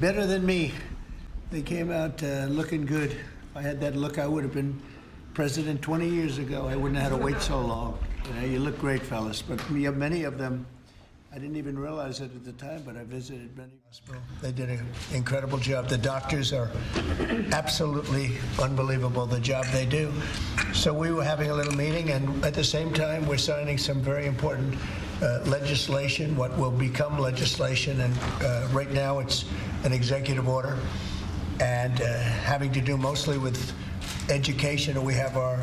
Better than me. They came out looking good. If I had that look, I would have been president 20 years ago. I wouldn't have had to wait so long. You know, you look great, fellas. But many of them, I didn't even realize it at the time, but I visited many hospitals. They did an incredible job. The doctors are absolutely unbelievable, the job they do. So we were having a little meeting, and at the same time, we're signing some very important legislation, what will become legislation, and right now it's an executive order, and having to do mostly with education. And we have our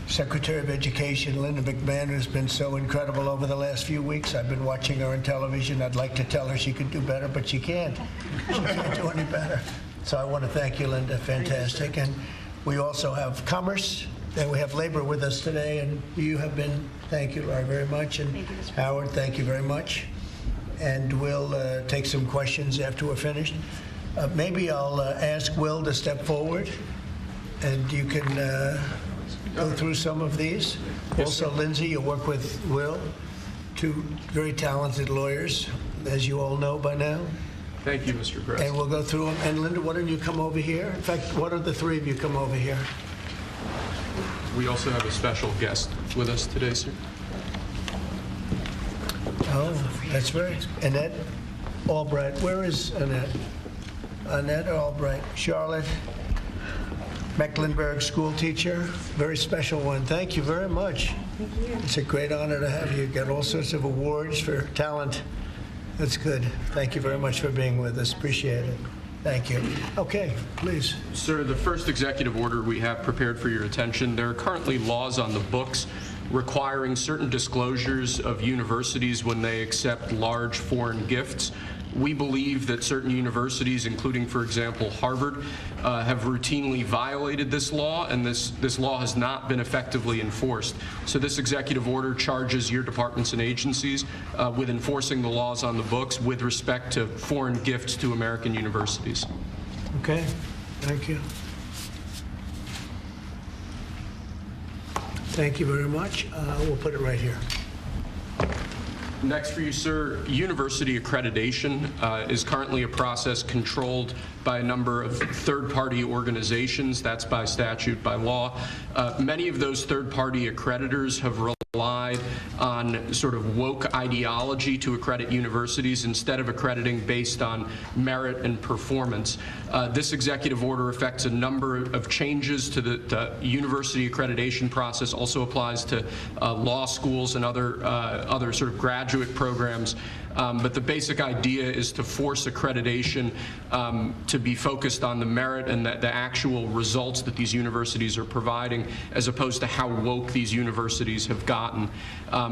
Secretary of Education, Linda McMahon, who's been so incredible over the last few weeks. I've been watching her on television. I'd like to tell her she could do better, but she can't. She can't do any better. So I want to thank you, Linda. Fantastic. And we also have Commerce, and we have Labor with us today, and you have been, thank you very much. And thank you, Mr. Howard, thank you very much. And we'll take some questions after we're finished. Maybe I'll ask Will to step forward, and you can go through some of these. Yes, also, sir. Lindsay, you work with Will, two very talented lawyers, as you all know by now. Thank you, Mr. President. And we'll go through them. And Linda, why don't you come over here? In fact, why don't the three of you come over here? We also have a special guest with us today, sir. Oh, that's right. Annette Albright. Where is Annette? Annette Albright. Charlotte Mecklenburg, school teacher. Very special one. Thank you very much. Thank you. It's a great honor to have you. Get all sorts of awards for talent. That's good. Thank you very much for being with us. Appreciate it. Thank you. Okay, please. Sir, the first executive order we have prepared for your attention, there are currently laws on the books requiring certain disclosures of universities when they accept large foreign gifts. We believe that certain universities, including, for example, Harvard, have routinely violated this law, and this law has not been effectively enforced. So this executive order charges your departments and agencies with enforcing the laws on the books with respect to foreign gifts to American universities. Okay, thank you. Thank you very much. We'll put it right here. Next for you, sir, university accreditation is currently a process controlled by a number of third-party organizations. That's by statute, by law. Many of those third-party accreditors have relied on sort of woke ideology to accredit universities instead of accrediting based on merit and performance. This executive order affects a number of changes to the university accreditation process, also applies to law schools and other sort of graduate programs. But the basic idea is to force accreditation to be focused on the merit and the actual results that these universities are providing, as opposed to how woke these universities have gotten.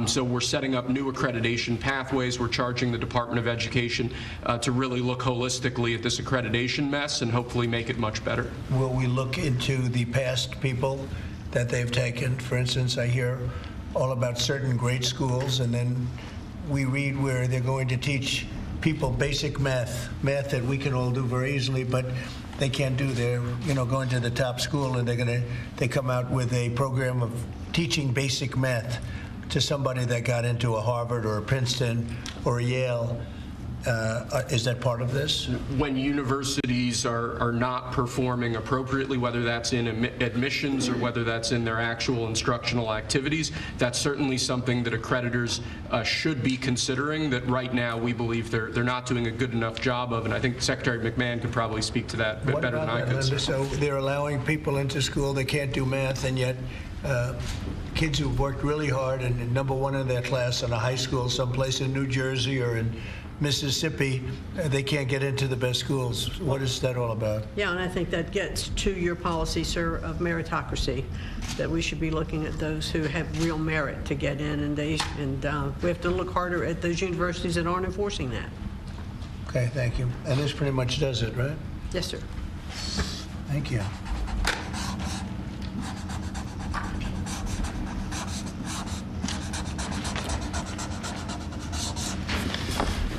So we're setting up new accreditation pathways. We're charging the Department of Education to really look holistically at this accreditation mess and hopefully make it much better. Will we look into the past people that they've taken? For instance, I hear all about certain great schools, and then we read where they're going to teach people basic math that we can all do very easily, but they can't do. They're, going to the top school, and they come out with a program of teaching basic math to somebody that got into a Harvard or a Princeton or a Yale. Is that part of this? When universities are not performing appropriately, whether that's in admissions or whether that's in their actual instructional activities, that's certainly something that accreditors should be considering, that right now we believe they're not doing a good enough job of, and I think Secretary McMahon could probably speak to that better than I could. So they're allowing people into school, they can't do math, and yet kids who've worked really hard and #1 in their class in a high school someplace in New Jersey or in Mississippi, they can't get into the best schools. What is that all about? Yeah, and I think that gets to your policy, sir, of meritocracy, that we should be looking at those who have real merit to get in, and we have to look harder at those universities that aren't enforcing that. Okay, thank you. And this pretty much does it, right? Yes, sir. Thank you.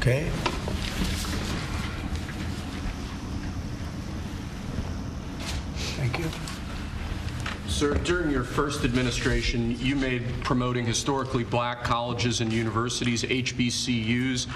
Okay. Thank you. Sir, during your first administration, you made promoting historically black colleges and universities, HBCUs,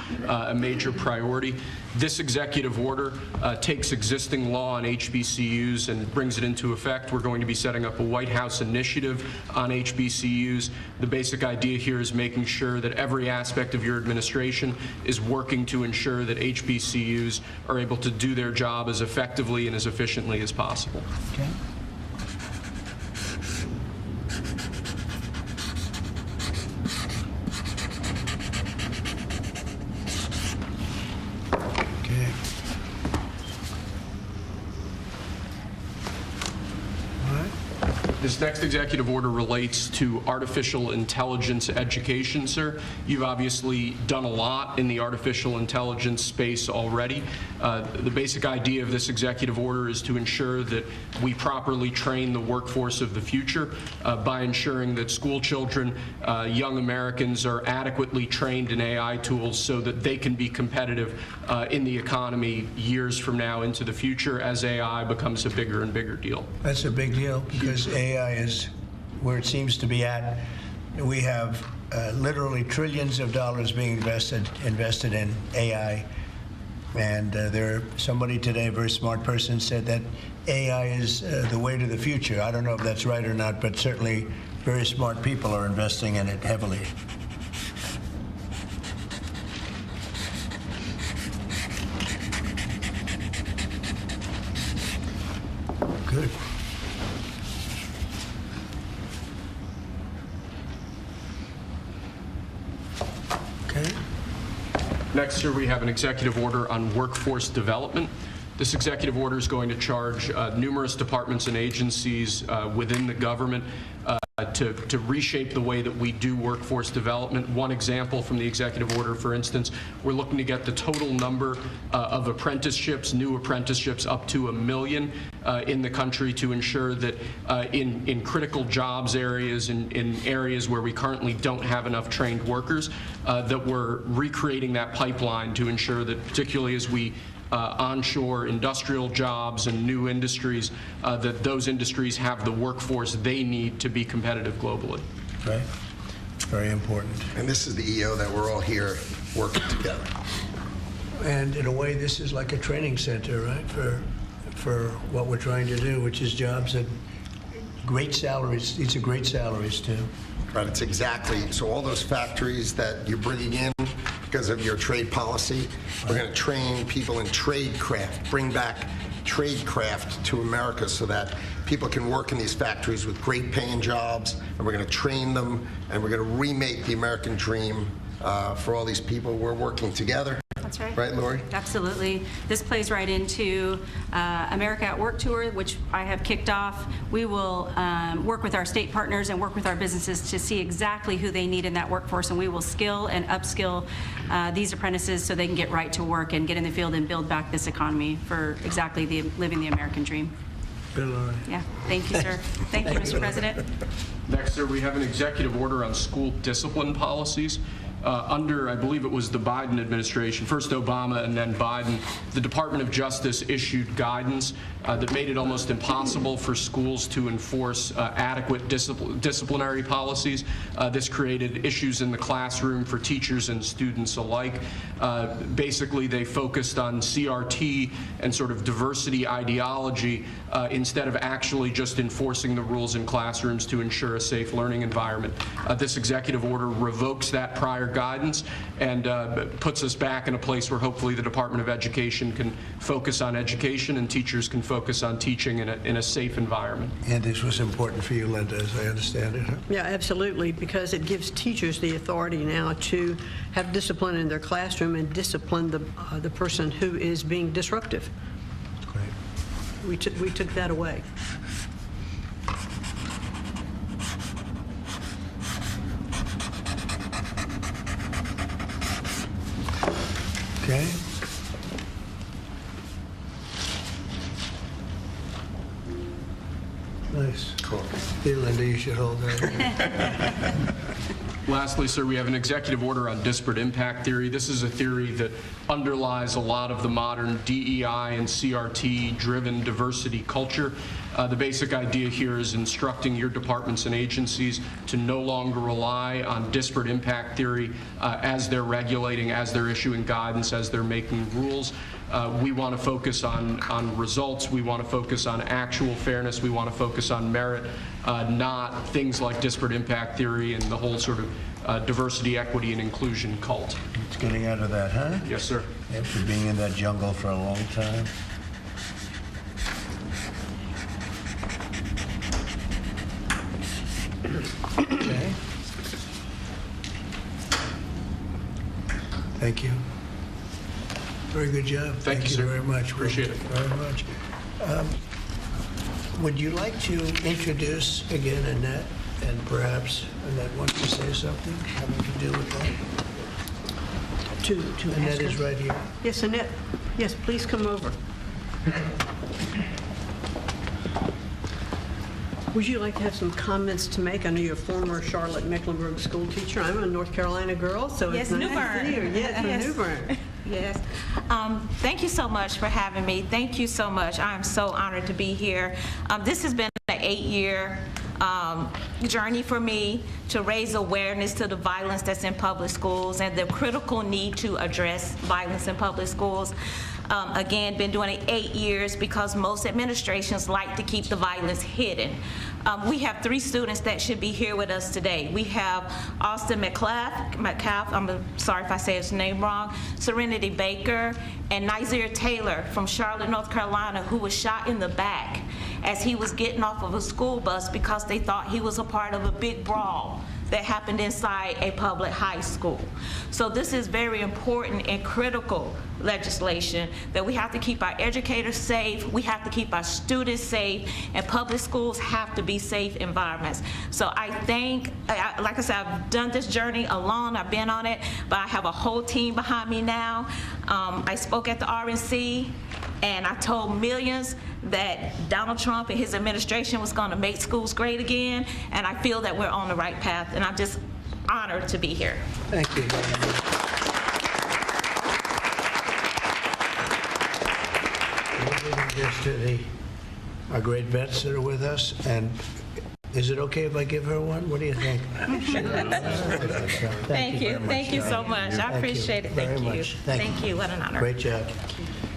a major priority. This executive order takes existing law on HBCUs and brings it into effect. We're going to be setting up a White House initiative on HBCUs. The basic idea here is making sure that every aspect of your administration is working to ensure that HBCUs are able to do their job as effectively and as efficiently as possible. Okay. Okay. All right. This next executive order relates to artificial intelligence education, sir. You've obviously done a lot in the artificial intelligence space already. The basic idea of this executive order is to ensure that we properly train the workforce of the future by ensuring that school children, young Americans are adequately trained in AI tools so that they can be competitive in the economy years from now into the future as AI becomes a bigger and bigger deal. That's a big deal because AI is where it seems to be at. We have literally trillions of dollars being invested in AI. And somebody today, a very smart person, said that AI is the way to the future. I don't know if that's right or not, but certainly very smart people are investing in it heavily. Good. Okay. Next, sir, we have an executive order on workforce development. This executive order is going to charge numerous departments and agencies within the government to reshape the way that we do workforce development. One example from the executive order, for instance, we're looking to get the total number of apprenticeships, new apprenticeships, up to 1 million in the country to ensure that in critical jobs areas, in areas where we currently don't have enough trained workers, that we're recreating that pipeline to ensure that, particularly as we onshore industrial jobs and new industries, that those industries have the workforce they need to be competitive globally. Right. Very important. And this is the EO that we're all here working together. And in a way, this is like a training center, right, for what we're trying to do, which is jobs at great salaries. These are great salaries, too. Right, it's exactly, so all those factories that you're bringing in because of your trade policy, we're going to train people in trade craft, bring back trade craft to America so that people can work in these factories with great paying jobs, and we're going to train them, and we're going to remake the American dream for all these people. We're working together. That's right. Right, Lori? Absolutely. This plays right into America at Work Tour, which I have kicked off. We will work with our state partners and work with our businesses to see exactly who they need in that workforce, and we will skill and upskill these apprentices so they can get right to work and get in the field and build back this economy for exactly living the American dream. Good, Laura. Yeah. Thank you, sir. Thank you, Mr. President. Next, sir, we have an executive order on school discipline policies. Under, I believe it was the Biden administration, first Obama and then Biden, the Department of Justice issued guidance that made it almost impossible for schools to enforce adequate disciplinary policies. This created issues in the classroom for teachers and students alike. Basically, they focused on CRT and sort of diversity ideology instead of actually just enforcing the rules in classrooms to ensure a safe learning environment. This executive order revokes that prior guidance and puts us back in a place where hopefully the Department of Education can focus on education and teachers can focus on teaching in a safe environment. And this was important for you, Linda, as I understand it. Huh? Yeah, absolutely, because it gives teachers the authority now to have discipline in their classroom and discipline the person who is being disruptive. Great. We took that away. Okay. Nice. Cool. Here, Linda, you should hold that. Lastly, sir, we have an executive order on disparate impact theory. This is a theory that underlies a lot of the modern DEI and CRT-driven diversity culture. The basic idea here is instructing your departments and agencies to no longer rely on disparate impact theory as they're regulating, as they're issuing guidance, as they're making rules. We want to focus on results. We want to focus on actual fairness. We want to focus on merit, not things like disparate impact theory and the whole sort of diversity, equity, and inclusion cult. It's getting out of that, huh? Yes, sir. After being in that jungle for a long time. Okay. Thank you. Very good job. Thank you, sir. Very much. Appreciate it. Very much. Would you like to introduce again Annette, and perhaps Annette wants to say something having to do with that? To Annette ask is her. right here. Yes, Annette. Yes, please come over. Would you like to have some comments to make? I know you're a former Charlotte Mecklenburg school teacher. I'm a North Carolina girl, so Yes, it's nice New Bern. to see you. Yes, from Yes. New Bern. Yes. Thank you so much for having me. Thank you so much. I'm so honored to be here. This has been an 8-year journey for me to raise awareness to the violence that's in public schools and the critical need to address violence in public schools. Again, been doing it 8 years because most administrations like to keep the violence hidden. We have 3 students that should be here with us today. We have Austin McCalf, I'm sorry if I say his name wrong, Serenity Baker, and Nizir Taylor from Charlotte, North Carolina, who was shot in the back as he was getting off of a school bus because they thought he was a part of a big brawl that happened inside a public high school. So this is very important and critical legislation that we have to keep our educators safe, we have to keep our students safe, and public schools have to be safe environments. So I think, like I said, I've done this journey alone, I've been on it, but I have a whole team behind me now. I spoke at the RNC, and I told millions that Donald Trump and his administration was going to make schools great again, and I feel that we're on the right path, and I'm just honored to be here. Thank you very much. We're giving this to our great vets that are with us, and is it okay if I give her one? What do you think? Thank you. very much, Thank you so darling. much. I Thank you appreciate it. very Thank you. much. Thank you. What an honor. Great job.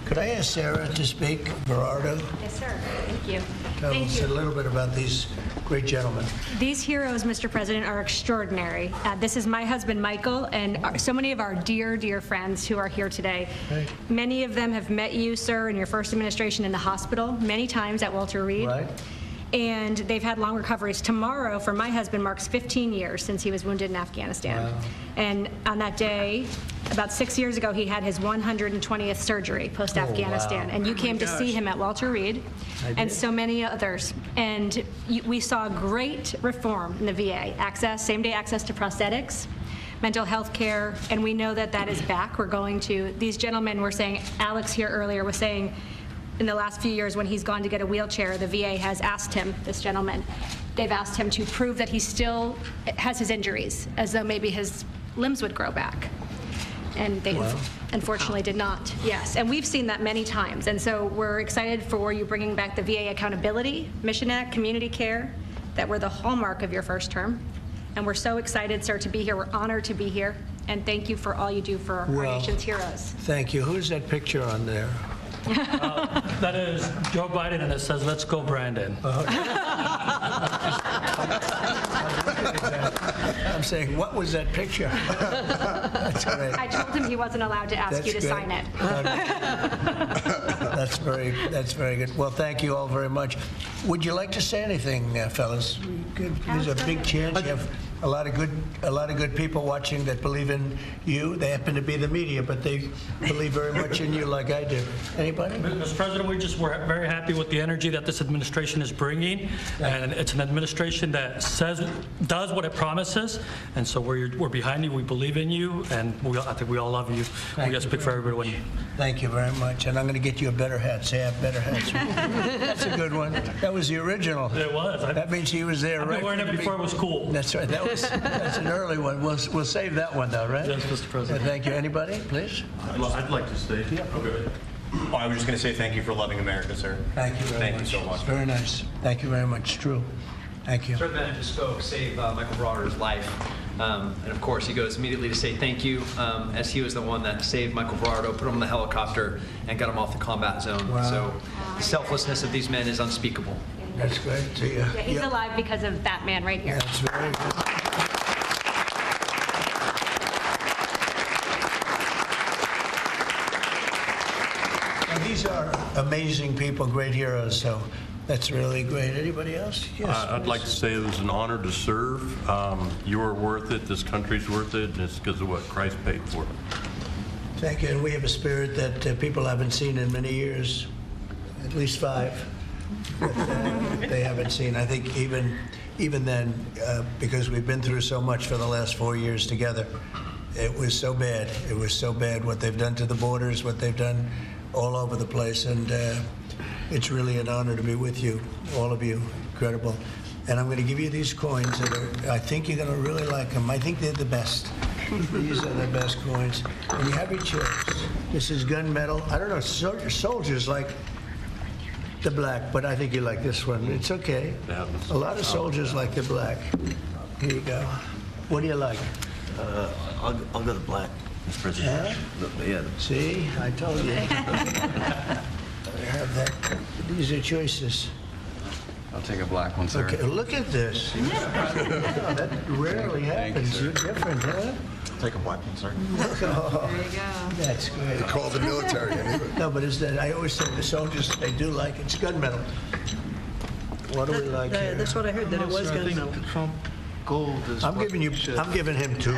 Could I ask Sarah to speak, Gerardo? Yes, sir. Thank you. Tell Thank us a you. little bit about these great gentlemen. These heroes, Mr. President, are extraordinary. This is my husband, Michael, and so many of our dear, dear friends who are here today. Right. Many of them have met you, sir, in your first administration in the hospital, many times at Walter Reed. Right. And they've had long recoveries. Tomorrow, for my husband, marks 15 years since he was wounded in Afghanistan. Wow. And on that day, about 6 years ago, he had his 120th surgery post-Afghanistan. Oh, wow. And you came to see him at Walter Reed, I and did. so many others. And we saw great reform in the VA, access, same-day access to prosthetics, mental health care, and we know that that is back. We're going to, these gentlemen were saying, Alex here earlier was saying, in the last few years when he's gone to get a wheelchair, the VA has asked him, this gentleman, they've asked him to prove that he still has his injuries, as though maybe his limbs would grow back. And they unfortunately did not. Yes, and we've seen that many times. And so we're excited for you bringing back the VA accountability, Mission Act, community care, that were the hallmark of your first term. And we're so excited, sir, to be here. We're honored to be here. And thank you for all you do for our Well, nation's heroes. Thank you. Who's that picture on there? That is Joe Biden, and it says, "Let's go, Brandon." I'm saying, what was that picture? That's great. I told him he wasn't allowed to ask you to That's sign good. it. That's very good. Well, thank you all very much. Would you like to say anything, fellas? There's a big chance you have a lot of good people watching that believe in you. They happen to be the media, but they believe very much in you, like I do. Anybody? Mr. President, we're very happy with the energy that this administration is bringing, and it's an administration that does what it promises, and so we're behind you. We believe in you, and I think we all love you. We got to speak for everyone. Thank you very much. And I'm going to get you a better hat. Say I have better hats. That's a good one. That was the original. It was. That means he was there I've right been wearing from it the before it was cool. That's right. That was That's an early one. We'll save that one, though, right? Yes, Mr. President. Thank you. Anybody, please? I'd like to stay. Yeah. Okay. Oh, I was just going to say thank you for loving America, sir. Thank you very much. Thank you so much. Very nice. Thank you very much. True. Thank you. Sir Bennett just spoke, saved Michael Broder's life. And of course, he goes immediately to say thank you, as he was the one that saved Michael Broder, put him in the helicopter, and got him off the combat zone. Wow. So the selflessness of these men is unspeakable. That's great. See ya. Yeah, he's Yep. alive because of that man right here. That's very good. And these are amazing people, great heroes, so that's really great. Anybody else? Yes. I'd like to say it was an honor to serve. You are worth it. This country's worth it, and it's because of what Christ paid for. Thank you. And we have a spirit that people haven't seen in many years, at least 5. That they haven't seen. I think even then, because we've been through so much for the last 4 years together, it was so bad. It was so bad what they've done to the borders, what they've done all over the place, and it's really an honor to be with you, all of you. Incredible. And I'm going to give you these coins that are, I think you're going to really like them. I think they're the best. These are the best coins. And you have your choice. This is gunmetal. I don't know, soldiers like the black, but I think you like this one. It's okay. A lot of soldiers like the black. Here you go. What do you like? I'll go to black, Mr. President. Yeah. See, I told you. I have that. These are choices. I'll take a black one, sir. Okay, look at this. Oh, that rarely happens. You're different, huh? Take a black one, sir. Oh, there you go. That's great. They call the military. No, but it's that I always say the soldiers, they do like it. It's gunmetal. What do we like here? That's what I heard, that it was gunmetal. Trump gold is. I'm giving him 2. We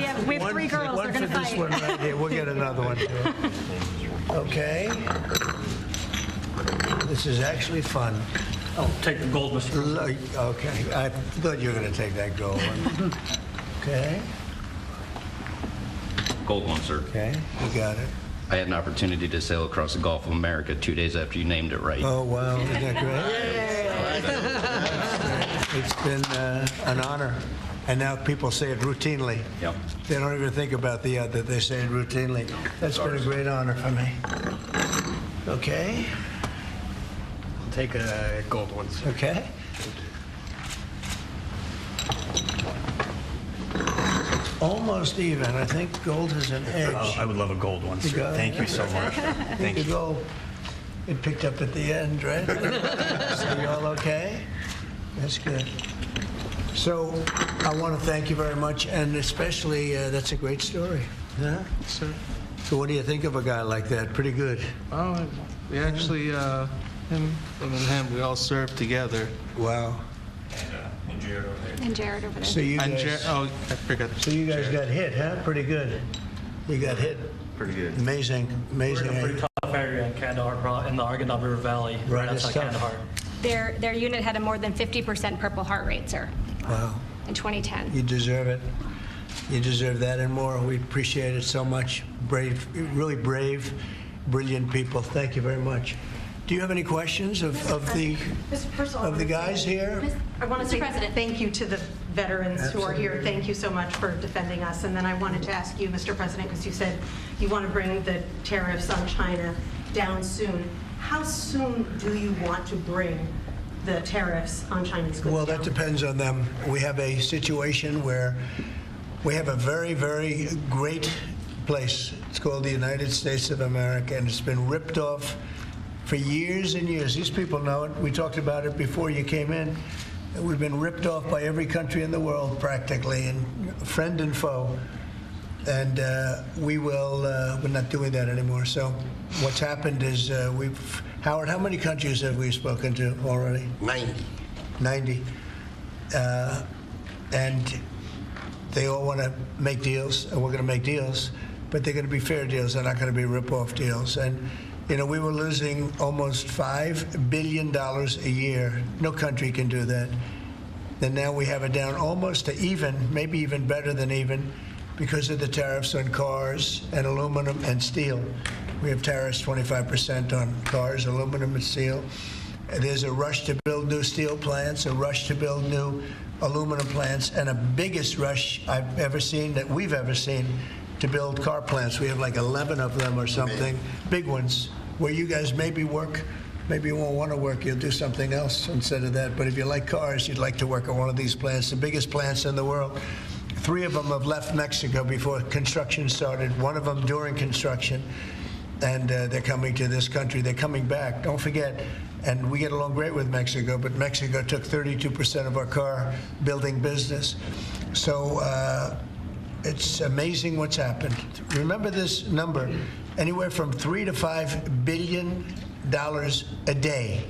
have 3 girls. They're One going for to this fight. one right here. We'll get another one too. Okay. This is actually fun. I'll take the gold, Mr. President. Okay, I thought you were going to take that gold one. Okay, Gold one, sir. okay, you got it. I had an opportunity to sail across the Gulf of America 2 days after you named it right. Oh, wow, isn't that great? It's been an honor. And now people say it routinely. Yep. They don't even think about the other, they say it routinely. That's been a great honor for me. Okay, Take a gold one, sir. okay. Almost even. I think gold has an edge. Oh, I would love a gold one, You sir. got it? Thank you so much. Thank The you. gold, it picked up at the end, right? So you all okay? That's good. So I want to thank you very much, and especially, that's a great story. Yeah? Sir. So what do you think of a guy like that? Pretty good. Oh, we actually, him and him, we all served together. Wow. And Jared over there. So you And guys, I forgot. so you guys got hit, huh? Pretty good. You got hit. Pretty good. Amazing, We're amazing. in a pretty tough area in Kandahar, in the Arghandab River Valley, Right, right it's outside tough. Kandahar. Their unit had a more than 50% Purple Heart rate, sir, Wow. in 2010. You deserve it. You deserve that and more. We appreciate it so much. Brave, really brave, brilliant people. Thank you very much. Do you have any questions of the guys here? I want to Mr. say President. thank you to the veterans who are here. Absolutely. Thank you so much for defending us. And then I wanted to ask you, Mr. President, because you said you want to bring the tariffs on China down soon. How soon do you want to bring the tariffs on Chinese goods Well, down? that depends on them. We have a situation where we have a very, very great place. It's called the United States of America, and it's been ripped off for years and years. These people know it. We talked about it before you came in. We've been ripped off by every country in the world, practically, and friend and foe. And we're not doing that anymore. So what's happened is Howard, how many countries have we spoken to already? 90. 90. And they all want to make deals, and we're going to make deals, but they're going to be fair deals. They're not going to be rip-off deals. And, you know, we were losing almost $5 billion a year. No country can do that. And now we have it down almost to even, maybe even better than even, because of the tariffs on cars and aluminum and steel. We have tariffs 25% on cars, aluminum and steel. There's a rush to build new steel plants, a rush to build new aluminum plants, and a biggest rush I've ever seen, that we've ever seen, to build car plants. We have like 11 of them or something, big ones, where you guys maybe work. Maybe you won't want to work, you'll do something else instead of that. But if you like cars, you'd like to work at one of these plants, the biggest plants in the world. 3 of them have left Mexico before construction started, 1 of them during construction, and they're coming to this country. They're coming back, don't forget. And we get along great with Mexico, but Mexico took 32% of our car building business. So it's amazing what's happened. Remember this number, anywhere from $3 to $5 billion a day.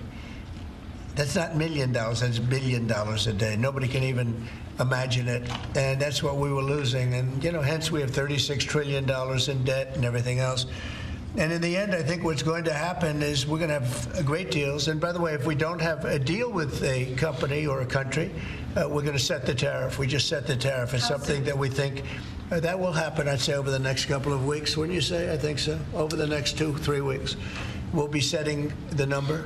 That's not $1 million, that's $1 billion a day. Nobody can even imagine it. And that's what we were losing. And, you know, hence we have $36 trillion in debt and everything else. And in the end, I think what's going to happen is we're going to have great deals. And by the way, if we don't have a deal with a company or a country, we're going to set the tariff. We just set the tariff. It's something that we think that will happen, I'd say, over the next couple of weeks. Wouldn't you say? I think so. Over the next 2-3 weeks, we'll be setting the number.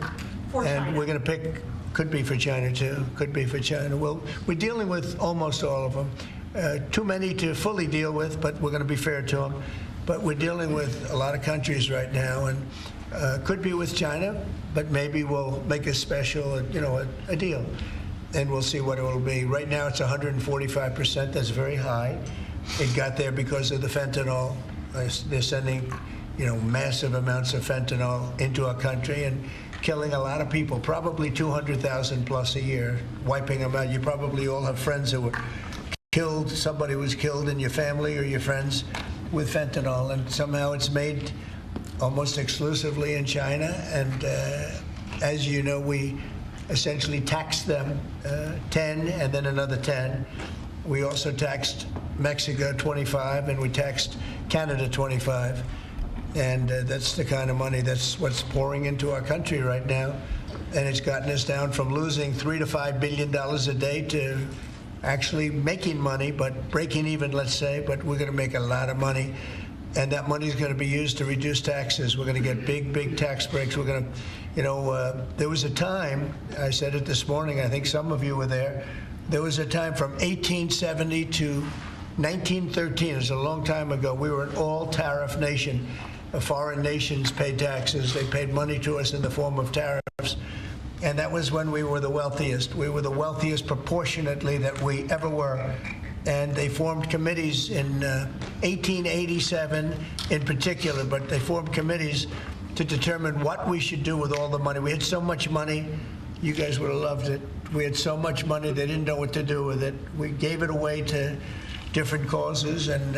For and China. We're going to pick, could be for China too, could be for China. We're dealing with almost all of them. Too many to fully deal with, but we're going to be fair to them. But we're dealing with a lot of countries right now, and could be with China, but maybe we'll make a special, you know, a deal, and we'll see what it will be. Right now, it's 145%. That's very high. It got there because of the fentanyl. They're sending, you know, massive amounts of fentanyl into our country and killing a lot of people, probably 200,000 plus a year, wiping them out. You probably all have friends who were killed, somebody was killed in your family or your friends with fentanyl, and somehow it's made almost exclusively in China. And as you know, we essentially taxed them 10 and then another 10. We also taxed Mexico 25, and we taxed Canada 25. And that's the kind of money that's what's pouring into our country right now. And it's gotten us down from losing $3 to $5 billion a day to actually making money, but breaking even, let's say, but we're going to make a lot of money. And that money is going to be used to reduce taxes. We're going to get big, big tax breaks. We're going to, you know, there was a time, I said it this morning, I think some of you were there, there was a time from 1870 to 1913, it was a long time ago, we were an all-tariff nation. Foreign nations paid taxes. They paid money to us in the form of tariffs. And that was when we were the wealthiest. We were the wealthiest proportionately that we ever were. And they formed committees in 1887 in particular, but they formed committees to determine what we should do with all the money. We had so much money, you guys would have loved it. We had so much money, they didn't know what to do with it. We gave it away to different causes, and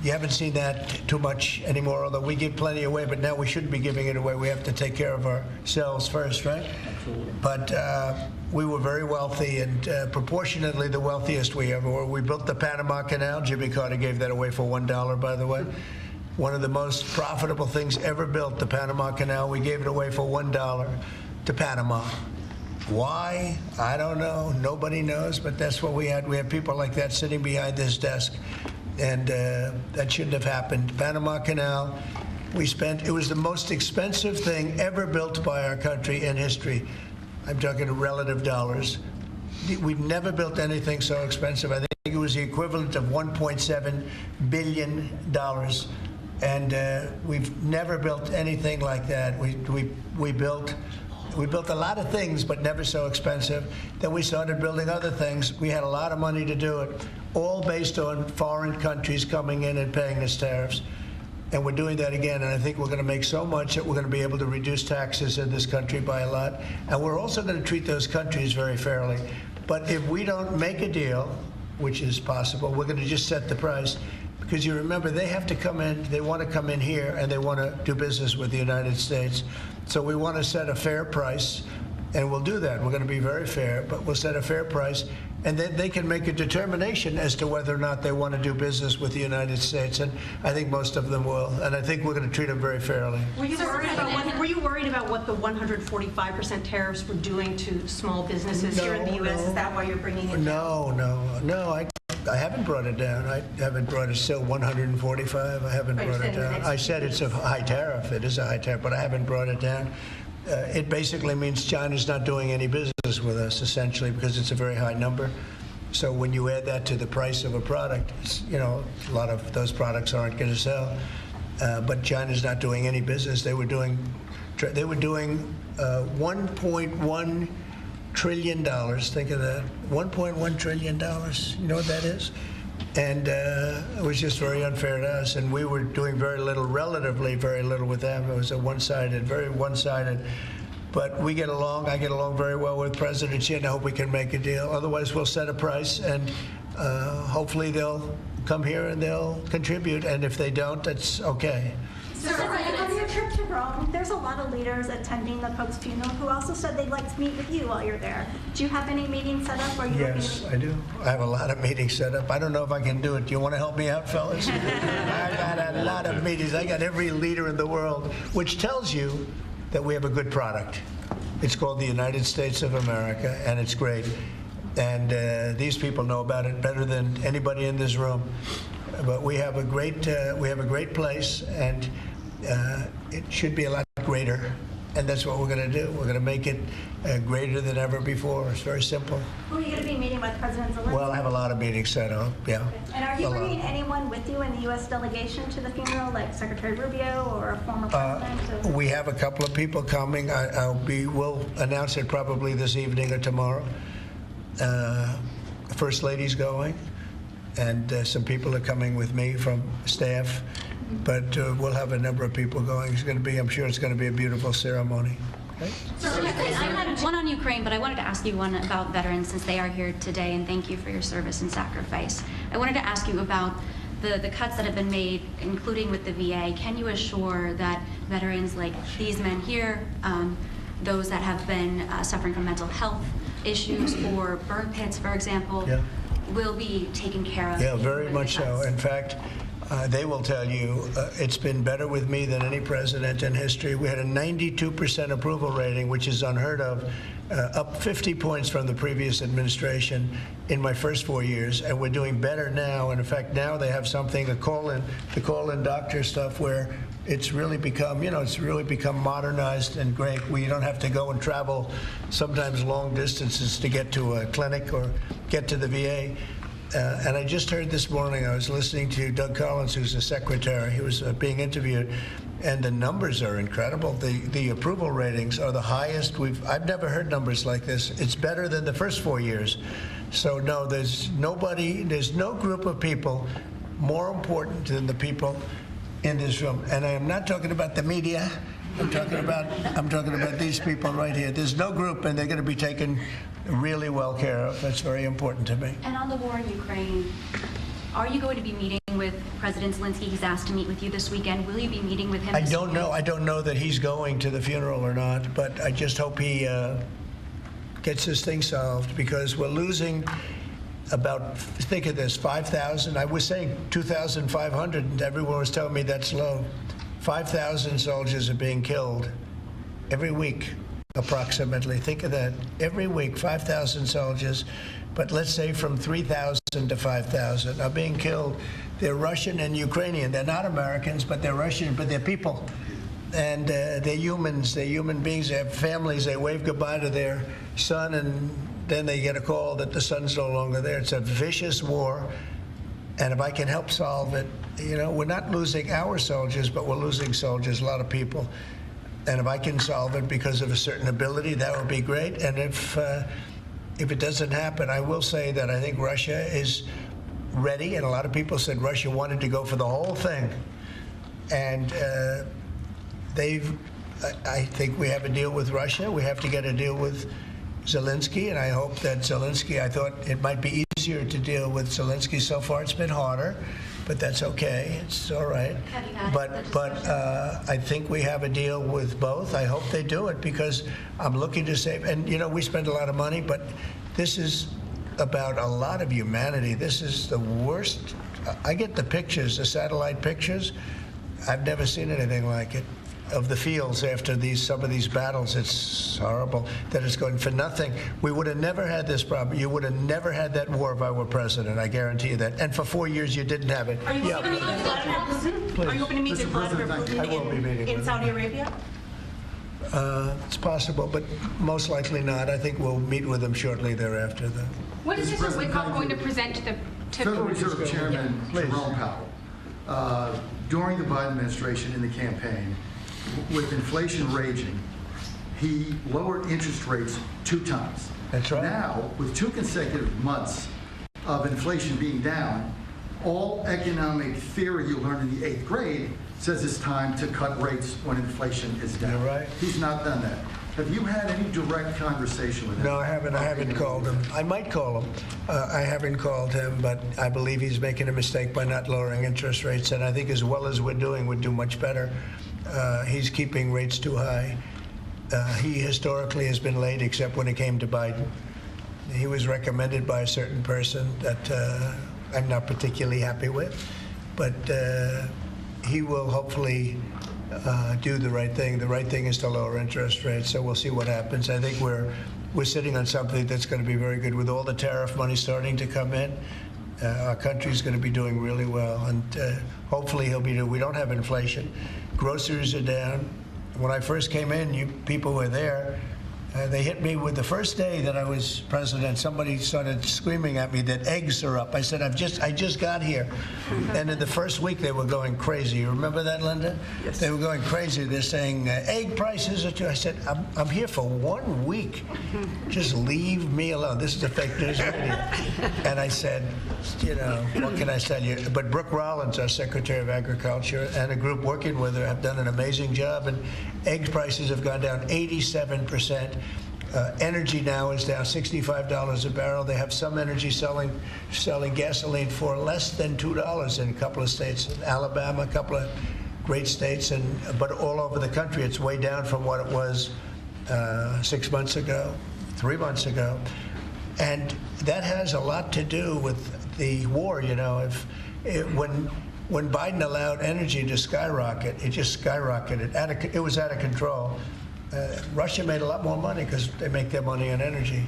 you haven't seen that too much anymore, although we give plenty away, but now we shouldn't be giving it away. We have to take care of ourselves first, right? Absolutely. But we were very wealthy, and proportionately the wealthiest we ever were. We built the Panama Canal. Jimmy Carter gave that away for $1, by the way. One of the most profitable things ever built, the Panama Canal. We gave it away for $1 to Panama. Why? I don't know. Nobody knows, but that's what we had. We had people like that sitting behind this desk. And that shouldn't have happened. Panama Canal, it was the most expensive thing ever built by our country in history. I'm talking relative dollars. We've never built anything so expensive. I think it was the equivalent of $1.7 billion. And we've never built anything like that. We built a lot of things, but never so expensive. Then we started building other things. We had a lot of money to do it, all based on foreign countries coming in and paying us tariffs. And we're doing that again, and I think we're going to make so much that we're going to be able to reduce taxes in this country by a lot. And we're also going to treat those countries very fairly. But if we don't make a deal, which is possible, we're going to just set the price. Because you remember, they have to come in, they want to come in here, and they want to do business with the United States. So we want to set a fair price, and we'll do that. We're going to be very fair, but we'll set a fair price, and then they can make a determination as to whether or not they want to do business with the United States. And I think most of them will, and I think we're going to treat them very fairly. Were you worried about what the 145% tariffs were doing to small businesses here in the U.S.? Is that why you're bringing it down? No. I haven't brought it down. I haven't brought it still 145. I haven't brought it down. I said it's a high tariff. It is a high tariff, but I haven't brought it down. it basically means China's not doing any business with us, essentially, because it's a very high number. So when you add that to the price of a product, a lot of those products aren't going to sell. But China's not doing any business. They were doing $1.1 trillion. Think of that, $1.1 trillion. You know what that is? And it was just very unfair to us. And we were doing very little, relatively very little with them. It was a one-sided, very one-sided. But we get along. I get along very well with President Xi, and I hope we can make a deal. Otherwise, we'll set a price, and hopefully they'll come here and they'll contribute. And if they don't, that's okay. So on your trip to Rome, there's a lot of leaders attending the Pope's funeral who also said they'd like to meet with you while you're there. Do you have any meetings set up? Or are you Yes, I do. I have a lot of meetings set up. I don't know if I can do it. Do you want to help me out, fellas? I got a lot of meetings. I got every leader in the world, which tells you that we have a good product. It's called the United States of America, and it's great. And these people know about it better than anybody in this room. But we have a great place, and it should be a lot greater. And that's what we're going to do. We're going to make it greater than ever before. It's very simple. Who are you going to be meeting with, President Zelensky? Well, I have a lot of meetings set up, yeah. And are you bringing anyone with you in the U.S. delegation to the funeral, like Secretary Rubio or a former president? We have a couple of people coming. We'll announce it probably this evening or tomorrow. First Lady's going, and some people are coming with me from staff. But we'll have a number of people going. I'm sure it's going to be a beautiful ceremony. Okay? So I had one on Ukraine, but I wanted to ask you one about veterans since they are here today, and thank you for your service and sacrifice. I wanted to ask you about the cuts that have been made, including with the VA. Can you assure that veterans like these men here, those that have been suffering from mental health issues or burn pits, for example, will be taken care of? Yeah, very much so. In fact, they will tell you it's been better with me than any president in history. We had a 92% approval rating, which is unheard of, up 50 points from the previous administration in my first 4 years, and we're doing better now. And in fact, now they have something, the call-in doctor stuff, where it's really become, modernized and great. We don't have to go and travel sometimes long distances to get to a clinic or get to the VA. And I just heard this morning, I was listening to Doug Collins, who's the secretary. He was being interviewed, and the numbers are incredible. The approval ratings are the highest I've never heard numbers like this. It's better than the first 4 years. So no, there's no group of people more important than the people in this room. And I am not talking about the media. I'm talking about these people right here. There's no group, and they're going to be taken really well care of. That's very important to me. And on the war in Ukraine, are you going to be meeting with President Zelensky? He's asked to meet with you this weekend. Will you be meeting with him this weekend? know. I don't know that he's going to the funeral or not, but I just hope he gets this thing solved, because we're losing about, think of this, 5,000. I was saying 2,500, and everyone was telling me that's low. 5,000 soldiers are being killed every week, approximately. Think of that. Every week, 5,000 soldiers, but let's say from 3,000 to 5,000 are being killed. They're Russian and Ukrainian. They're not Americans, but they're Russian, but they're people. And they're humans. They're human beings. They have families. They wave goodbye to their son, and then they get a call that the son's no longer there. It's a vicious war. And if I can help solve it, we're not losing our soldiers, but we're losing soldiers, a lot of people. And if I can solve it because of a certain ability, that would be great. And if it doesn't happen, I will say that I think Russia is ready. And a lot of people said Russia wanted to go for the whole thing. And I think we have a deal with Russia. We have to get a deal with Zelensky, and I hope that Zelensky, I thought it might be easier to deal with Zelensky. So far it's been harder, but that's okay. It's all right. But I think we have a deal with both. I hope they do it, because I'm looking to save. And, we spend a lot of money, but this is about a lot of humanity. This is the worst. I get the pictures, the satellite pictures. I've never seen anything like it. Of the fields after some of these battles. It's horrible that it's going for nothing. We would have never had this problem. You would have never had that war if I were president. I guarantee you that. And for 4 years you didn't have it. Are you going to meet with Vladimir Putin? Are you going to meet with Vladimir Putin in Saudi Arabia? It's possible, but most likely not. I think we'll meet with them shortly thereafter, though. What is Mr. Wickoff going to present to the Federal Reserve Chairman Jerome Powell, during the Biden administration in the campaign, with inflation raging, he lowered interest rates 2 times. That's right. Now, with 2 consecutive months of inflation being down, all economic theory you learned in the 8th grade says it's time to cut rates when inflation is down. You're right. He's not done that. Have you had any direct conversation with him? No, I haven't. I haven't called him. I might call him. I haven't called him, but I believe he's making a mistake by not lowering interest rates. And I think as well as we're doing, we'd do much better. He's keeping rates too high. He historically has been late, except when it came to Biden. He was recommended by a certain person that I'm not particularly happy with, but he will hopefully do the right thing. The right thing is to lower interest rates, so we'll see what happens. I think we're sitting on something that's going to be very good. With all the tariff money starting to come in, our country's going to be doing really well, and hopefully we don't have inflation. Groceries are down. When I first came in, you people were there. They hit me with the first day that I was president. Somebody started screaming at me that eggs are up. I said, I just got here. And in the first week, they were going crazy. You remember that, Linda? Yes. They were going crazy. They're saying, egg prices are too. I said, I'm here for 1 week. Just leave me alone. This is a fake news radio. And I said, what can I tell you? But Brooke Rollins, our Secretary of Agriculture, and a group working with her have done an amazing job. And egg prices have gone down 87%. Energy now is down $65 a barrel. They have some energy selling gasoline for less than $2 in a couple of states. In Alabama, a couple of great states, but all over the country, it's way down from what it was 6 months ago, 3 months ago. And that has a lot to do with the war. When Biden allowed energy to skyrocket, it just skyrocketed. It was out of control. Russia made a lot more money because they make their money on energy.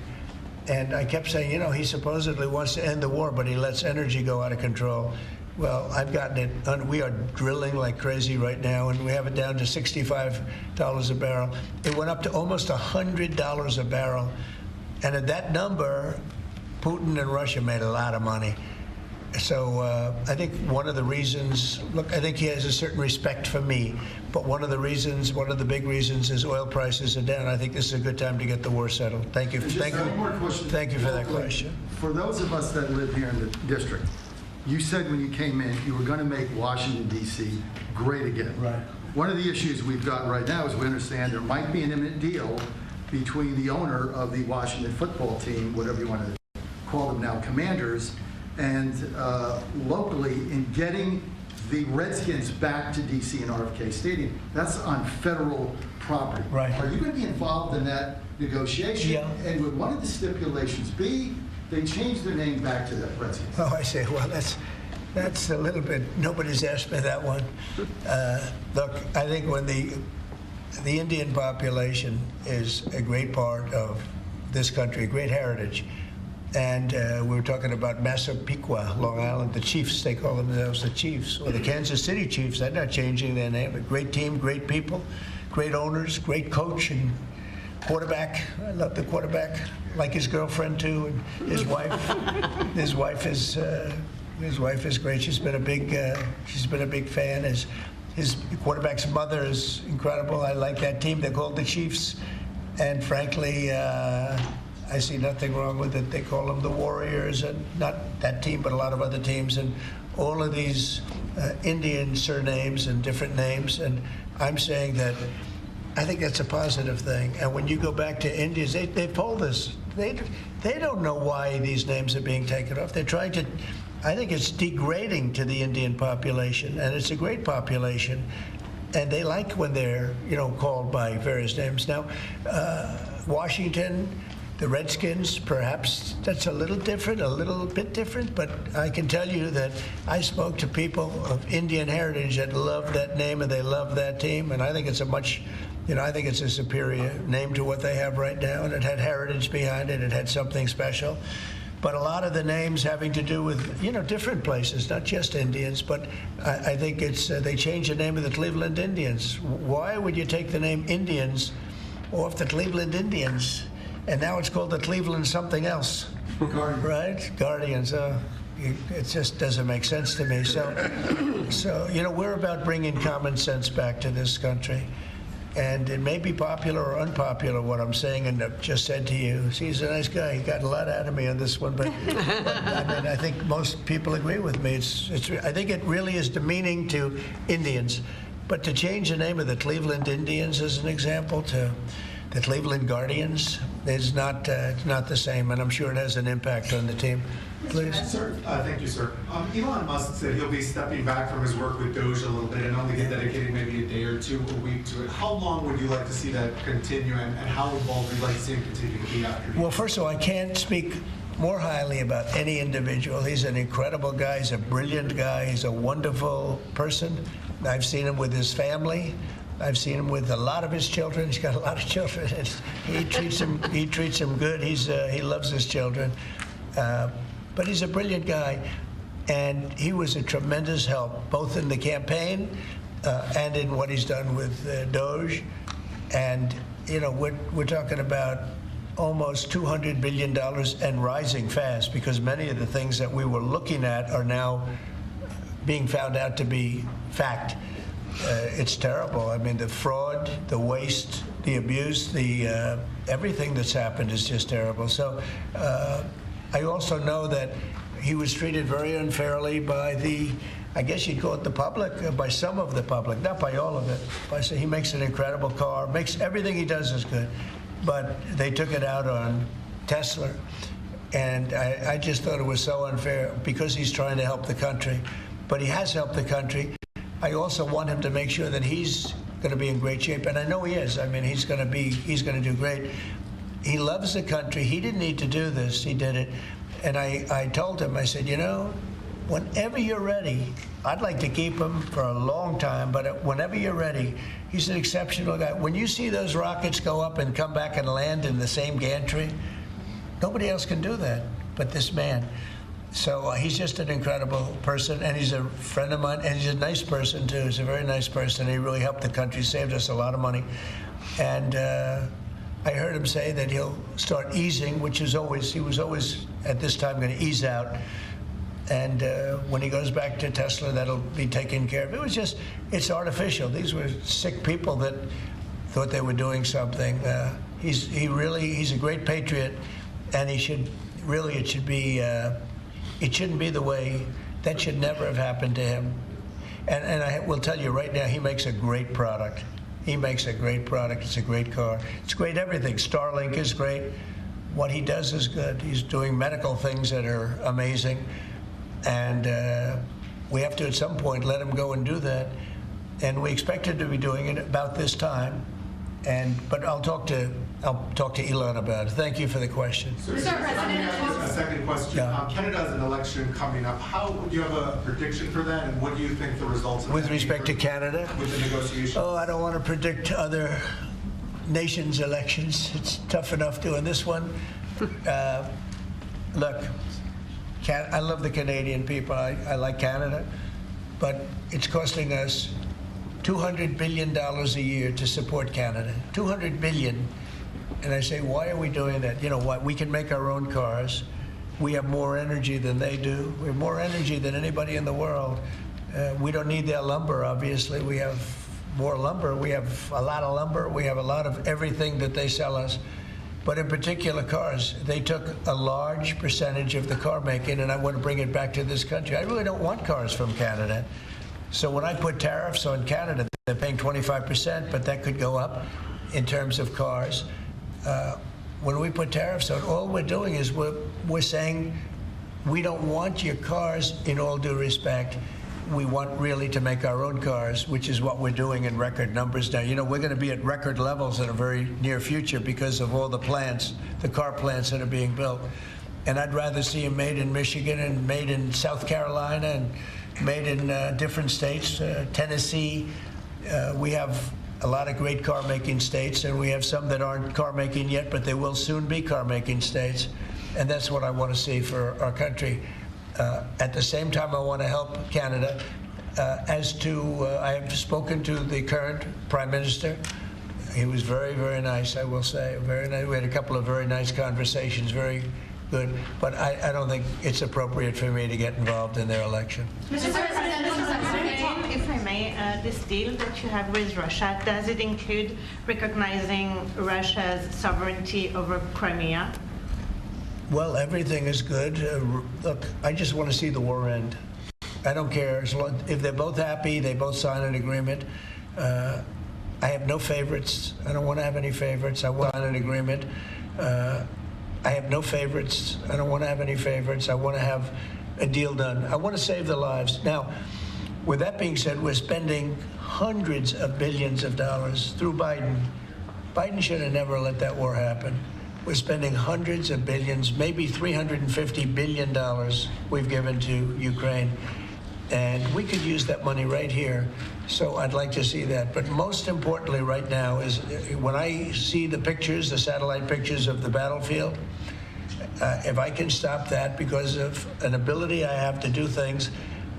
And I kept saying, he supposedly wants to end the war, but he lets energy go out of control. Well, I've gotten it. We are drilling like crazy right now, and we have it down to $65 a barrel. It went up to almost $100 a barrel. And at that number, Putin and Russia made a lot of money. So I think one of the reasons, I think he has a certain respect for me, but one of the big reasons is oil prices are down. I think this is a good time to get the war settled. Thank you. Thank you for that question. For those of us that live here in the district, you said when you came in, you were going to make Washington, D.C. great again. Right. One of the issues we've got right now is we understand there might be an imminent deal between the owner of the Washington football team, whatever you want to call them now, Commanders, and locally in getting the Redskins back to D.C. and RFK Stadium. That's on federal property. Right. Are you going to be involved in that negotiation? Yeah. And would one of the stipulations be they change their name back to the Redskins? Oh, I say, well, that's a little bit, nobody's asked me that one. Look, I think when the Indian population is a great part of this country, a great heritage. And we were talking about Massapequa, Long Island, the Chiefs, they call themselves the Chiefs, or the Kansas City Chiefs. They're not changing their name. A great team, great people, great owners, great coach and quarterback. I love the quarterback, like his girlfriend too, and his wife. His wife is great. She's been a big fan. His quarterback's mother is incredible. I like that team. They're called the Chiefs, and frankly, I see nothing wrong with it. They call them the Warriors, and not that team, but a lot of other teams, and all of these Indian surnames and different names. And I'm saying that I think that's a positive thing. And when you go back to Indians, they polled this. They don't know why these names are being taken off. They're trying to. I think it's degrading to the Indian population, and it's a great population, and they like when they're called by various names. Now, Washington. The Redskins, perhaps that's a little bit different, but I can tell you that I spoke to people of Indian heritage that love that name and they love that team, and I think it's I think it's a superior name to what they have right now, and it had heritage behind it. It had something special. But a lot of the names having to do with, different places, not just Indians, but I think it's, they changed the name of the Cleveland Indians. Why would you take the name Indians off the Cleveland Indians, and now it's called the Cleveland something else. Guardians. Right? Guardians. It just doesn't make sense to me. So, you know, we're about bringing common sense back to this country. And it may be popular or unpopular what I'm saying and I've just said to you. See, he's a nice guy. He got a lot out of me on this one, but I mean, I think most people agree with me. I think it really is demeaning to Indians. But to change the name of the Cleveland Indians as an example to the Cleveland Guardians is not the same, and I'm sure it has an impact on the team. Please. Sir, thank you, sir. Elon Musk said he'll be stepping back from his work with Doge a little bit and only dedicating maybe a day or two a week to it. How long would you like to see that continue, and how involved would you like to see him continue to be after? Well, first of all, I can't speak more highly about any individual. He's an incredible guy. He's a brilliant guy. He's a wonderful person. I've seen him with his family. I've seen him with a lot of his children. He's got a lot of children. He treats them good. He loves his children. But he's a brilliant guy, and he was a tremendous help, both in the campaign and in what he's done with Doge. And, you know, we're talking about almost $200 billion and rising fast, because many of the things that we were looking at are now being found out to be fact. It's terrible. I mean, the fraud, the waste, the abuse, everything that's happened is just terrible. So I also know that he was treated very unfairly by I guess you'd call it the public, by some of the public, not by all of it. He makes an incredible car, everything he does is good, but they took it out on Tesla. And I just thought it was so unfair because he's trying to help the country. But he has helped the country. I also want him to make sure that he's going to be in great shape, and I know he is. I mean, he's going to do great. He loves the country. He didn't need to do this. He did it. And I told him, I said, you know, whenever you're ready, I'd like to keep him for a long time, but whenever you're ready, he's an exceptional guy. When you see those rockets go up and come back and land in the same gantry, nobody else can do that but this man. So he's just an incredible person, and he's a friend of mine, and he's a nice person, too. He's a very nice person. He really helped the country, saved us a lot of money. And I heard him say that he'll start easing, he was always at this time going to ease out. And when he goes back to Tesla, that'll be taken care of. It's artificial. These were sick people that thought they were doing something. He's a great patriot, and it shouldn't be the way. That should never have happened to him. And I will tell you right now, he makes a great product. He makes a great product. It's a great car. It's great everything. Starlink is great. What he does is good. He's doing medical things that are amazing. And we have to, at some point, let him go and do that. And we expect him to be doing it about this time. But I'll talk to Elon about it. Thank you for the question. Mr. President, a second question. Yeah. Canada has an election coming up. Do you have a prediction for that, and what do you think the results of With respect to Canada? With the negotiations? Oh, I don't want to predict other nations' elections. It's tough enough doing this one. Look, I love the Canadian people. I like Canada, but it's costing us $200 billion a year to support Canada. $200 billion. And I say, why are we doing that? You know what? We can make our own cars. We have more energy than they do. We have more energy than anybody in the world. We don't need their lumber, obviously. We have more lumber. We have a lot of lumber. We have a lot of everything that they sell us. But in particular, cars, they took a large percentage of the car making, and I want to bring it back to this country. I really don't want cars from Canada. So when I put tariffs on Canada, they're paying 25%, but that could go up in terms of cars. When we put tariffs on, all we're doing is we're saying we don't want your cars in all due respect. We want really to make our own cars, which is what we're doing in record numbers now. You know, we're going to be at record levels in a very near future because of all the plants, the car plants that are being built. And I'd rather see them made in Michigan and made in South Carolina and made in different states, Tennessee. We have a lot of great car-making states, and we have some that aren't car-making yet, but they will soon be car-making states. And that's what I want to see for our country. At the same time, I want to help Canada. I have spoken to the current Prime Minister. He was very, very nice, I will say. Very nice. We had a couple of very nice conversations, very good. But I don't think it's appropriate for me to get involved in their election. Mr. President, if I may, this deal that you have with Russia, does it include recognizing Russia's sovereignty over Crimea? Well, everything is good. Look, I just want to see the war end. I don't care. If they're both happy, they both sign an agreement. I have no favorites. I don't want to have any favorites. I want an agreement. I have no favorites. I don't want to have any favorites. I want to have a deal done. I want to save the lives. Now, with that being said, we're spending hundreds of billions of dollars through Biden. Biden should have never let that war happen. We're spending hundreds of billions, maybe $350 billion we've given to Ukraine. And we could use that money right here. So I'd like to see that. But most importantly right now is when I see the pictures, the satellite pictures of the battlefield, if I can stop that because of an ability I have to do things,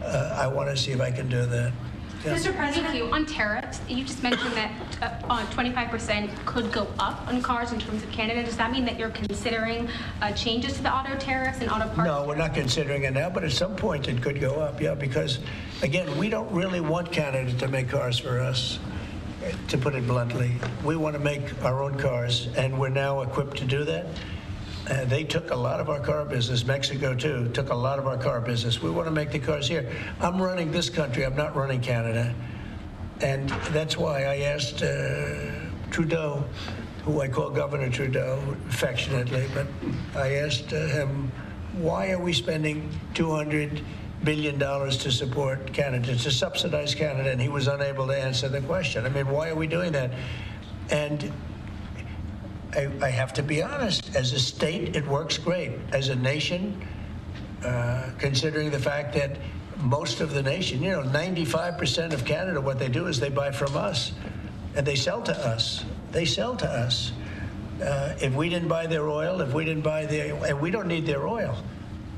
I want to see if I can do that. Yeah. Mr. President, thank you. On tariffs, you just mentioned that 25% could go up on cars in terms of Canada. Does that mean that you're considering changes to the auto tariffs and auto parts? No, we're not considering it now, but at some point it could go up, yeah, because, again, we don't really want Canada to make cars for us, to put it bluntly. We want to make our own cars, and we're now equipped to do that. They took a lot of our car business. Mexico, too, took a lot of our car business. We want to make the cars here. I'm running this country. I'm not running Canada. And that's why I asked Trudeau, who I call Governor Trudeau affectionately, but I asked him, why are we spending $200 billion to support Canada, to subsidize Canada? And he was unable to answer the question. I mean, why are we doing that? And I have to be honest, as a state, it works great. As a nation, considering the fact that most of the nation, 95% of Canada, what they do is they buy from us, and they sell to us. They sell to us. If we didn't buy their oil, and we don't need their oil.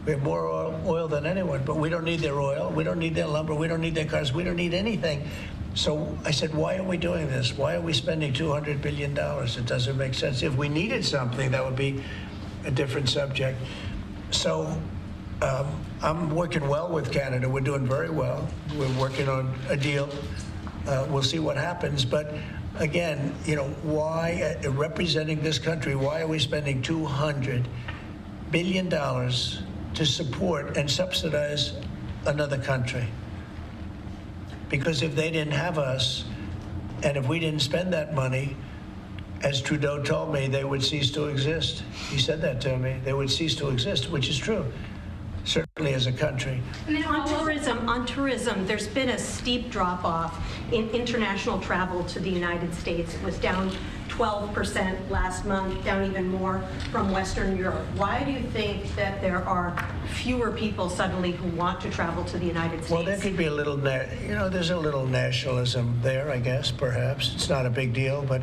We have more oil than anyone, but we don't need their oil. We don't need their lumber. We don't need their cars. We don't need anything. So I said, why are we doing this? Why are we spending $200 billion? It doesn't make sense. If we needed something, that would be a different subject. So I'm working well with Canada. We're doing very well. We're working on a deal. We'll see what happens. But again, why, representing this country, why are we spending $200 billion to support and subsidize another country? Because if they didn't have us, and if we didn't spend that money, as Trudeau told me, they would cease to exist. He said that to me. They would cease to exist, which is true, certainly as a country. And then on tourism, there's been a steep drop-off in international travel to the United States. It was down 12% last month, down even more from Western Europe. Why do you think that there are fewer people suddenly who want to travel to the United States? Well, there could be a little, there's a little nationalism there, I guess, perhaps. It's not a big deal, but,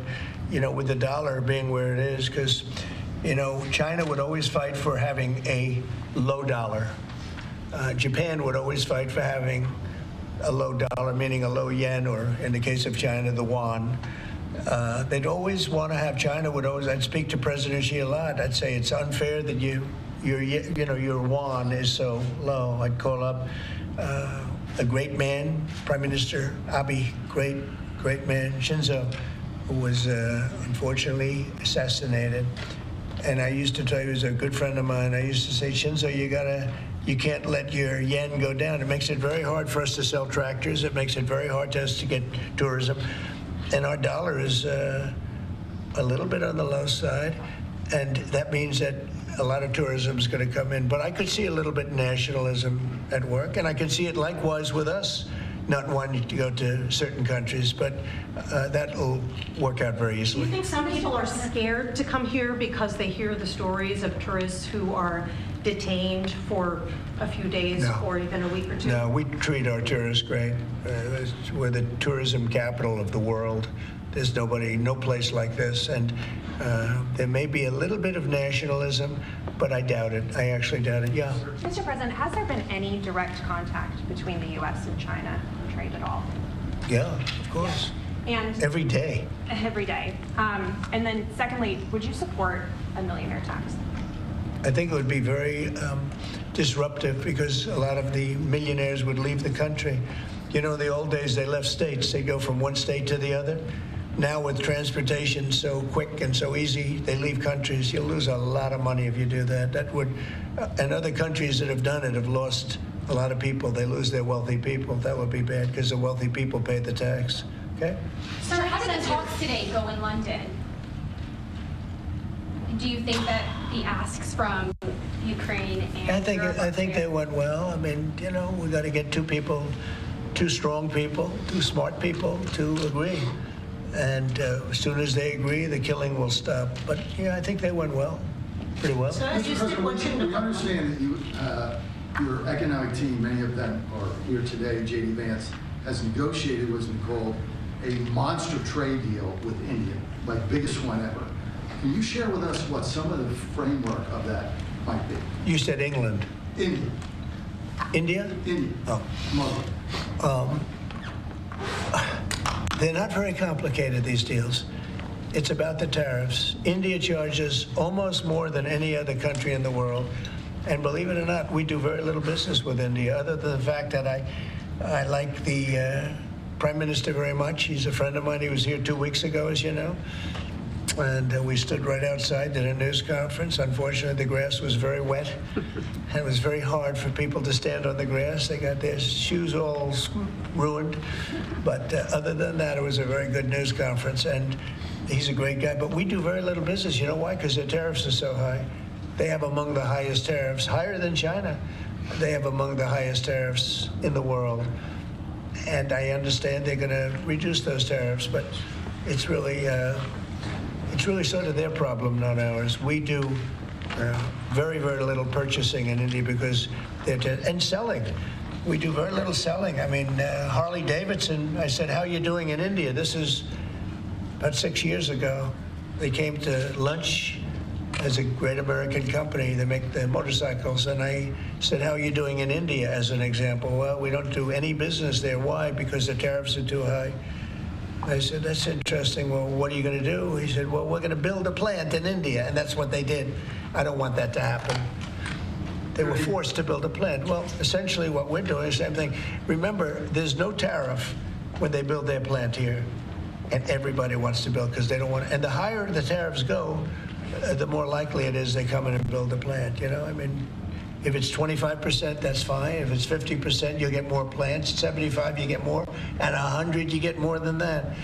with the dollar being where it is, because, China would always fight for having a low dollar. Japan would always fight for having a low dollar, meaning a low yen, or in the case of China, the yuan. They'd always want to have, I'd speak to President Xi a lot. I'd say it's unfair that your yuan is so low. I'd call up a great man, Prime Minister Abe, great man, Shinzo, who was unfortunately assassinated. And I used to tell you, he was a good friend of mine. I used to say, Shinzo, you can't let your yen go down. It makes it very hard for us to sell tractors. It makes it very hard to us to get tourism. And our dollar is a little bit on the low side, and that means that a lot of tourism is going to come in. But I could see a little bit of nationalism at work, and I can see it likewise with us not wanting to go to certain countries, but that'll work out very Do easily. you think some people are scared to come here because they hear the stories of tourists who are detained for a few days or even a week or two? No, we treat our tourists great. We're the tourism capital of the world. There's no place like this. And there may be a little bit of nationalism, but I doubt it. I actually doubt it, yeah. Mr. President, has there been any direct contact between the U.S. and China on trade at all? Yeah, of course. Yeah. And Every day. every day. And then secondly, would you support a millionaire tax? I think it would be very disruptive because a lot of the millionaires would leave the country. You know, in the old days, they left states. They go from one state to the other. Now with transportation so quick and so easy, they leave countries. You'll lose a lot of money if you do that. That would, and other countries that have done it have lost a lot of people. They lose their wealthy people. That would be bad because the wealthy people pay the tax. Okay? Sir, how did the talks today go in London? Do you think that the asks from Ukraine and I think they went well. I mean, you know, we got to get two strong people, two smart people to agree. And as soon as they agree, the killing will stop. But yeah, I think they went well, pretty well. Mr. President, we understand that your economic team, many of them are here today, J.D. Vance, has negotiated what's been called a monster trade deal with India, like biggest one ever. Can you share with us what some of the framework of that might be? You said England. India. India? India. Oh. They're not very complicated, these deals. It's about the tariffs. India charges almost more than any other country in the world. And believe it or not, we do very little business with India, other than the fact that I like the Prime Minister very much. He's a friend of mine. He was here 2 weeks ago, as you know. And we stood right outside, did a news conference. Unfortunately, the grass was very wet. And it was very hard for people to stand on the grass. They got their shoes all ruined. But other than that, it was a very good news conference. And he's a great guy. But we do very little business. You know why? Because their tariffs are so high. They have among the highest tariffs, higher than China. They have among the highest tariffs in the world. And I understand they're going to reduce those tariffs. But it's really sort of their problem, not ours. We do very, very little purchasing in India because and selling. We do very little selling. I mean, Harley Davidson, I said, how are you doing in India? This is about 6 years ago. They came to lunch as a great American company. They make the motorcycles. And I said, how are you doing in India, as an example? Well, we don't do any business there. Why? Because the tariffs are too high. I said, that's interesting. Well, what are you going to do? He said, well, we're going to build a plant in India. And that's what they did. I don't want that to happen. They were forced to build a plant. Well, essentially what we're doing is the same thing. Remember, there's no tariff when they build their plant here. And everybody wants to build because they don't want. And the higher the tariffs go, the more likely it is they come in and build a plant. You know, I mean, if it's 25%, that's fine. If it's 50%, you'll get more plants. 75, you get more. At 100, you get more than that.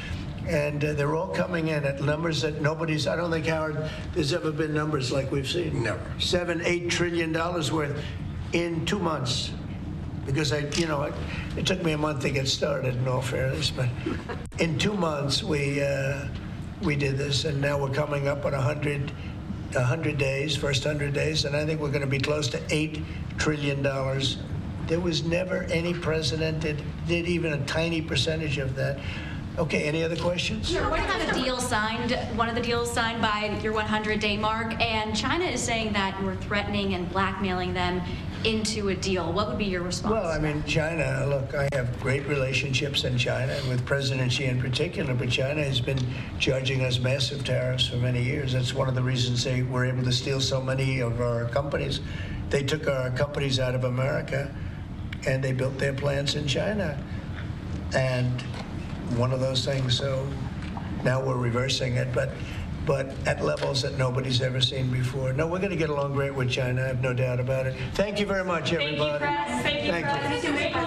And they're all coming in at numbers that nobody's, I don't think, Howard, there's ever been numbers like we've seen. Never. $7-8 trillion worth in 2 months. Because it took me a month to get started, in all fairness. But in 2 months, we did this, and now we're coming up on 100 days, first 100 days, and I think we're going to be close to $8 trillion. There was never any president that did even a tiny percentage of that. Okay, any other questions? Sure. We're going to have a deal signed, one of the deals signed by your 100-day mark, and China is saying that you're threatening and blackmailing them into a deal. What would be your response? Well, I mean, China, look, I have great relationships in China, with President Xi in particular, but China has been charging us massive tariffs for many years. That's one of the reasons they were able to steal so many of our companies. They took our companies out of America, and they built their plants in China. And one of those things, so now we're reversing it, but at levels that nobody's ever seen before. No, we're going to get along great with China, I have no doubt about it. Thank you very much, everybody. Thank you, Press. Thank you, Press.